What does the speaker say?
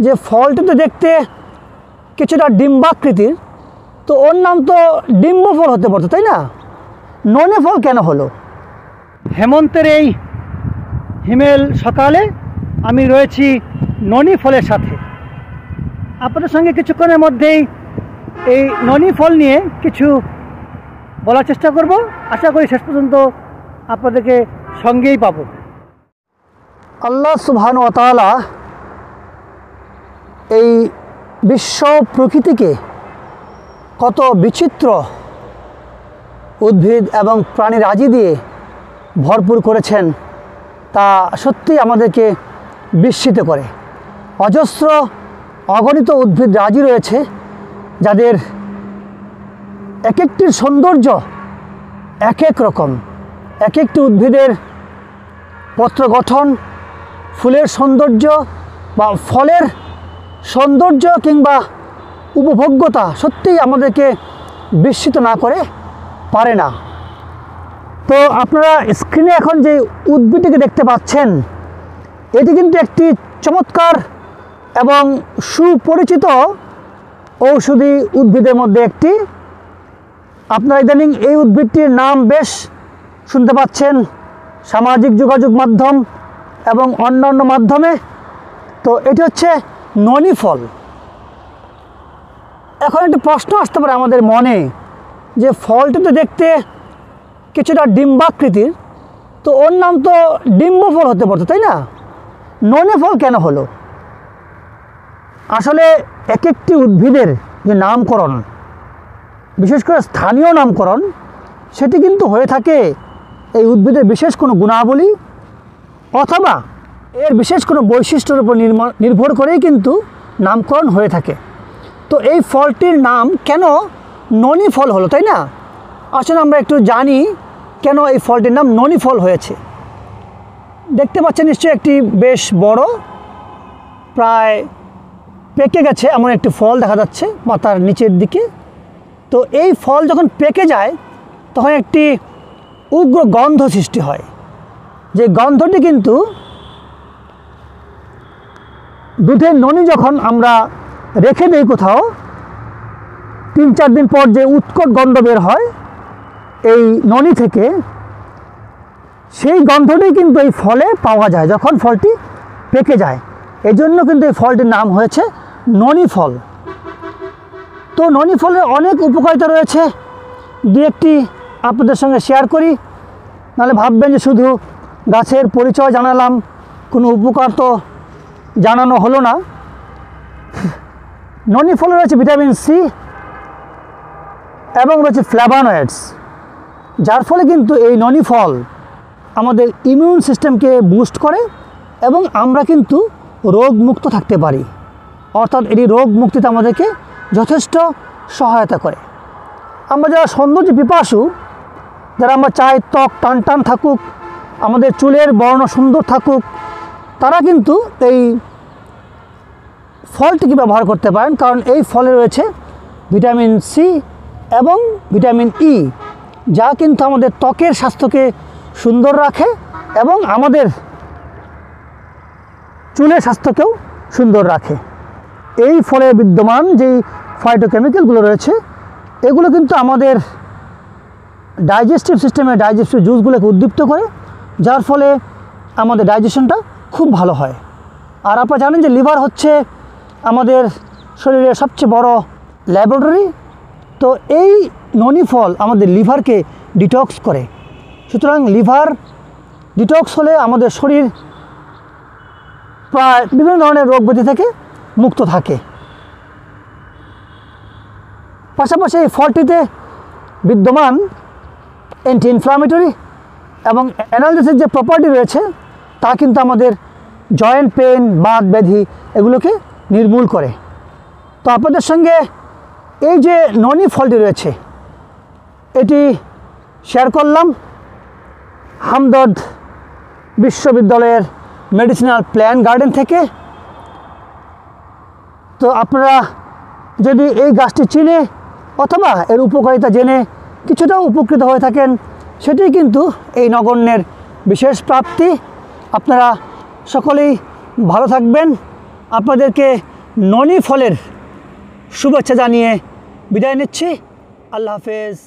যে ফলটি তো দেখতে কিছুটা ডিম্বাকৃতির, তো ওর নাম তো ডিম্ব ফল হতে পারতো, তাই না? ননি ফল কেন হলো? হেমন্তের এই হিমেল সকালে আমি রয়েছি ননি ফলের সাথে। আপনাদের সঙ্গে কিছুক্ষণের মধ্যেই এই ননি ফল নিয়ে কিছু বলার চেষ্টা করব। আশা করি শেষ পর্যন্ত আপনাদেরকে সঙ্গেই পাবো। আল্লাহ সুবহানাহু ওয়া তাআলা এই বিশ্ব প্রকৃতিকে কত বিচিত্র উদ্ভিদ এবং প্রাণীরাজি দিয়ে ভরপুর করেছেন, তা সত্যি আমাদেরকে বিস্মিত করে। অজস্র অগণিত উদ্ভিদ রাজি রয়েছে, যাদের এক একটির সৌন্দর্য এক এক রকম। এক একটি উদ্ভিদের পত্র গঠন, ফুলের সৌন্দর্য বা ফলের সৌন্দর্য কিংবা উপভোগ্যতা সত্যিই আমাদেরকে বিস্মিত না করে পারে না। তো আপনারা স্ক্রিনে এখন যে উদ্ভিদটিকে দেখতে পাচ্ছেন, এটি কিন্তু একটি চমৎকার এবং সুপরিচিত ঔষধি উদ্ভিদের মধ্যে একটি। আপনারা ইদানিং এই উদ্ভিদটির নাম বেশ শুনতে পাচ্ছেন সামাজিক যোগাযোগ মাধ্যম এবং অন্যান্য মাধ্যমে। তো এটি হচ্ছে ননি ফল। এখন একটি প্রশ্ন আসতে পারে আমাদের মনে, যে ফলটি তো দেখতে কিছুটা ডিম্বাকৃতির, তো ওর নাম তো ডিম্ব ফল হতে পারতো, তাই না? ননি ফল কেন হলো? আসলে এক একটি উদ্ভিদের যে নামকরণ, বিশেষ করে স্থানীয় নামকরণ, সেটি কিন্তু হয়ে থাকে এই উদ্ভিদের বিশেষ কোনো গুণাবলী অথবা এর বিশেষ কোনো বৈশিষ্ট্যের উপর নির্ভর করেই কিন্তু নামকরণ হয়ে থাকে। তো এই ফলটির নাম কেন ননি ফল হলো, তাই না? আসলে আমরা একটু জানি কেন এই ফলটির নাম ননি ফল হয়েছে। দেখতে পাচ্ছেন নিশ্চয়ই একটি বেশ বড়, প্রায় পেকে গেছে এমন একটি ফল দেখা যাচ্ছে পাতার নিচের দিকে। তো এই ফল যখন পেকে যায় তখন একটি উগ্র গন্ধ সৃষ্টি হয়, যে গন্ধটি কিন্তু দুধের ননি যখন আমরা রেখে দিই কোথাও, 3-4 দিন পর যে উৎকট গন্ধ বের হয় এই ননি থেকে, সেই গন্ধটি কিন্তু এই ফলে পাওয়া যায় যখন ফলটি পেকে যায়। এই জন্য কিন্তু এই ফলটির নাম হয়েছে ননি ফল। তো ননি ফলের অনেক উপকারিতা রয়েছে, দু একটি আপনাদের সঙ্গে শেয়ার করি, নাহলে ভাববেন যে শুধু গাছের পরিচয় জানালাম, কোনো উপকার তো জানানো হলো না। ননি ফলে রয়েছে ভিটামিন সি এবং রয়েছে ফ্ল্যাভানয়েডস, যার ফলে কিন্তু এই ননি ফল আমাদের ইমিউন সিস্টেমকে বুস্ট করে এবং আমরা কিন্তু রোগমুক্ত থাকতে পারি। অর্থাৎ এটি রোগ মুক্তিতে আমাদেরকে যথেষ্ট সহায়তা করে। আমরা যারা সৌন্দর্য পিপাসু, যারা আমরা চাই ত্বক টান টান থাকুক, আমাদের চুলের বর্ণ সুন্দর থাকুক, তারা কিন্তু এই ফলটিকে ব্যবহার করতে পারেন, কারণ এই ফলে রয়েছে ভিটামিন সি এবং ভিটামিন ই, যা কিন্তু আমাদের ত্বকের স্বাস্থ্যকে সুন্দর রাখে এবং আমাদের চুলের স্বাস্থ্যকেও সুন্দর রাখে। এই ফলে বিদ্যমান যেই ফাইটোকেমিক্যালগুলো রয়েছে, এগুলো কিন্তু আমাদের ডাইজেস্টিভ সিস্টেমে ডাইজেস্টিভ জুসগুলোকে উদ্দীপ্ত করে, যার ফলে আমাদের ডাইজেশনটা খুব ভালো হয়। আর আপনারা জানেন যে লিভার হচ্ছে আমাদের শরীরের সবচেয়ে বড় ল্যাবরেটরি। তো এই ননি ফল আমাদের লিভারকে ডিটক্স করে। সুতরাং লিভার ডিটক্স হলে আমাদের শরীর প্রায় বিভিন্ন ধরনের রোগ ব্যাধি থেকে মুক্ত থাকে। পাশাপাশি এই ফলটিতে বিদ্যমান অ্যান্টি ইনফ্লামেটরি এবং অ্যানালজেসিক যে প্রপার্টি রয়েছে, তা কিন্তু আমাদের জয়েন্ট পেন, বাত ব্যাধি এগুলোকে নির্মূল করে। তো আপনাদের সঙ্গে এই যে ননি ফলটি রয়েছে, এটি শেয়ার করলাম হামদর্দ বিশ্ববিদ্যালয়ের মেডিসিনাল প্ল্যান্ট গার্ডেন থেকে। তো আপনারা যদি এই গাছটি চিনে অথবা এর উপকারিতা জেনে কিছুটা উপকৃত হয়ে থাকেন, সেটি কিন্তু এই নগণ্যের বিশেষ প্রাপ্তি। আপনারা সকলেই ভালো থাকবেন, আপনাদেরকে ননি ফলের শুভেচ্ছা জানিয়ে বিদায় নিচ্ছি। আল্লাহ হাফেজ।